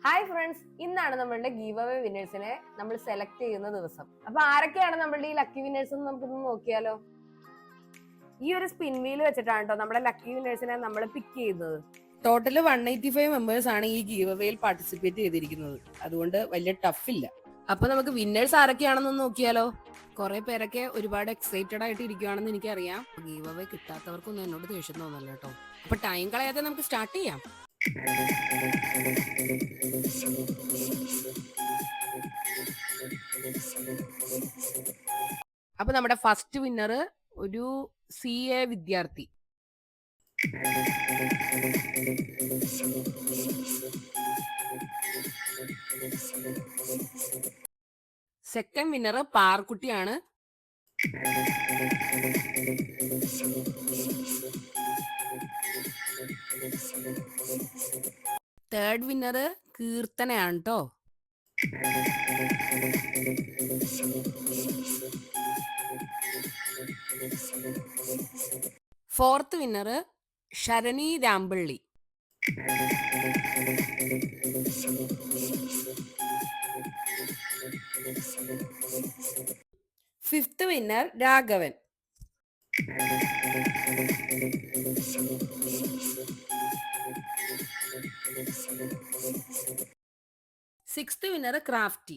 Hi friends, ഇന്നാണ് നമ്മളുടെ give away വിന്നേഴ്സിനെ നമ്മൾ സെലക്ട് ചെയ്യുന്ന ദിവസം. അപ്പൊ ആരൊക്കെയാണ് നമ്മളുടെ ഈ ലക്കി വിന്നേഴ്സ് എന്ന് നമുക്കൊന്ന് നോക്കിയാലോ. ഈ ഒരു സ്പിൻ വീൽ വെച്ചിട്ടാണ് കേട്ടോ നമ്മുടെ ലക്കി വിന്നേഴ്സിനെ നമ്മൾ പിക്ക് ചെയ്യുന്നത്. ടോട്ടല് 185 മെമ്പേഴ്സ് ആണ് ഈ ഗീവ് അവേയിൽ പാർട്ടിസിപ്പേറ്റ് ചെയ്തിരിക്കുന്നത്. അതുകൊണ്ട് വലിയ ടഫ് ഇല്ല. അപ്പൊ നമുക്ക് വിന്നേഴ്സ് ആരൊക്കെയാണെന്ന് നോക്കിയാലോ. കുറെ പേരൊക്കെ ഒരുപാട് എക്സൈറ്റഡ് ആയിട്ട് ഇരിക്കുവാണെന്ന് എനിക്കറിയാം. ഗീവ് അവേ കിട്ടാത്തവർക്കൊന്നും എന്നോട് ദേഷ്യം തോന്നല്ല കേട്ടോ. അപ്പൊ ടൈം കളയാതെ നമുക്ക് സ്റ്റാർട്ട് ചെയ്യാം. അപ്പൊ നമ്മുടെ ഫസ്റ്റ് വിന്നർ ഒരു CA വിദ്യാർത്ഥി. സെക്കൻഡ് വിന്നർ പാർക്കുട്ടിയാണ്. തേർഡ് വിന്നർ കീർത്തനയാണ് കേട്ടോ. Fourth winner Sharani Rampalli. Fifth winner Raghavan. Sixth winner Crafty.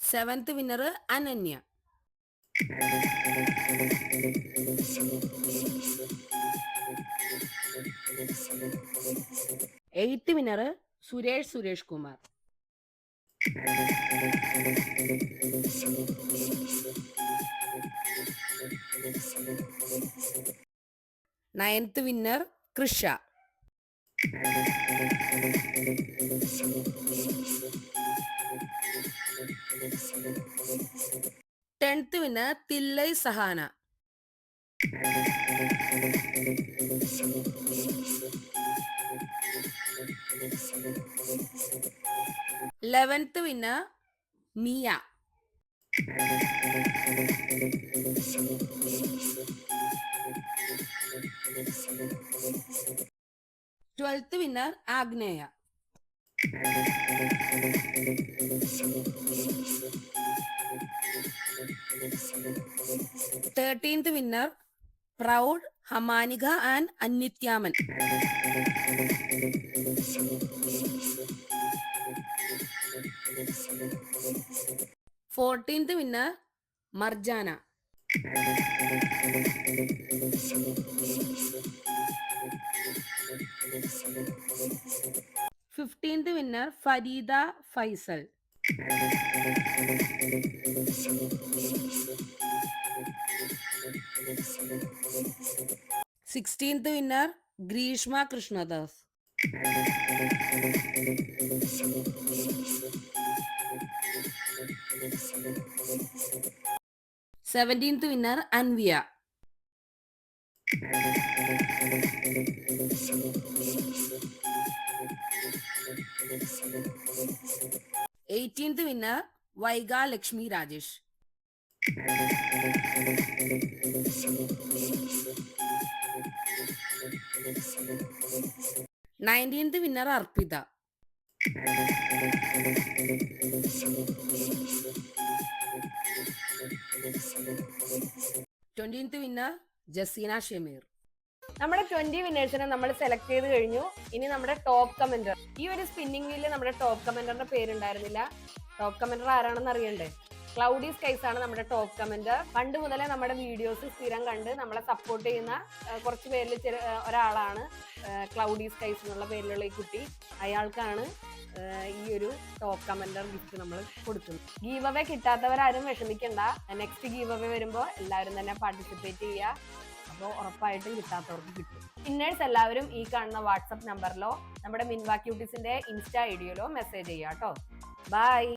Seventh winner Ananya. Eighth winner Suresh Kumar. Ninth winner Krisha. 10th winner Thillai Sahana. 11th winner Mia. 12th winner Agneya. 13th winner പ്രൗഡ് ഹമാനിക ആൻഡ് അന്നിത്യാമൻ. 14th winner Marjana. 15th winner Fareeda Faisal. 16th winner Greeshma Krishnadas. 17th winner Anviya. 18th winner Vaiga Lakshmi Rajesh. 19th winner Arpita. 20th winner Jaseena Shameer. നമ്മുടെ 20 വിന്നേഴ്സിനെ നമ്മൾ select ചെയ്ത് കഴിഞ്ഞു. ഇനി നമ്മുടെ top commenter. ഈ ഒരു സ്പിന്നിംഗ് വീലിൽ നമ്മുടെ ടോപ്പ് കമന്ററിന്റെ പേരുണ്ടായിരുന്നില്ല. ടോപ്പ് കമന്റർ ആരാണെന്ന് അറിയണ്ടേ? ക്ലൗഡി സ്കൈസ് ആണ് നമ്മുടെ ടോപ്പ് കമന്റർ. പണ്ട് മുതലേ നമ്മുടെ വീഡിയോസ് സ്ഥിരം കണ്ട് നമ്മളെ സപ്പോർട്ട് ചെയ്യുന്ന കുറച്ച് പേരിൽ ഒരാളാണ് ക്ലൗഡി സ്കൈസ് എന്നുള്ള പേരിലുള്ള ഈ കുട്ടി. അയാൾക്കാണ് ഈ ഒരു ടോപ്പ് കമന്റർ ഗിഫ്റ്റ് നമ്മൾ കൊടുക്കുന്നത്. ഗീവ് അവേ കിട്ടാത്തവരാരും വിഷമിക്കണ്ട. നെക്സ്റ്റ് ഗീവ് അവേ വരുമ്പോൾ എല്ലാവരും തന്നെ പാർട്ടിസിപ്പേറ്റ് ചെയ്യുക. അപ്പോൾ ഉറപ്പായിട്ടും കിട്ടാത്തവർക്ക് കിട്ടും. വിന്നേഴ്സ് എല്ലാവരും ഈ കാണുന്ന വാട്സപ്പ് നമ്പറിലോ നമ്മുടെ മിൻവാ ക്യൂട്ടീസിന്റെ ഇൻസ്റ്റാ ഐഡിയിലോ മെസ്സേജ് ചെയ്യാം കേട്ടോ. ബൈ.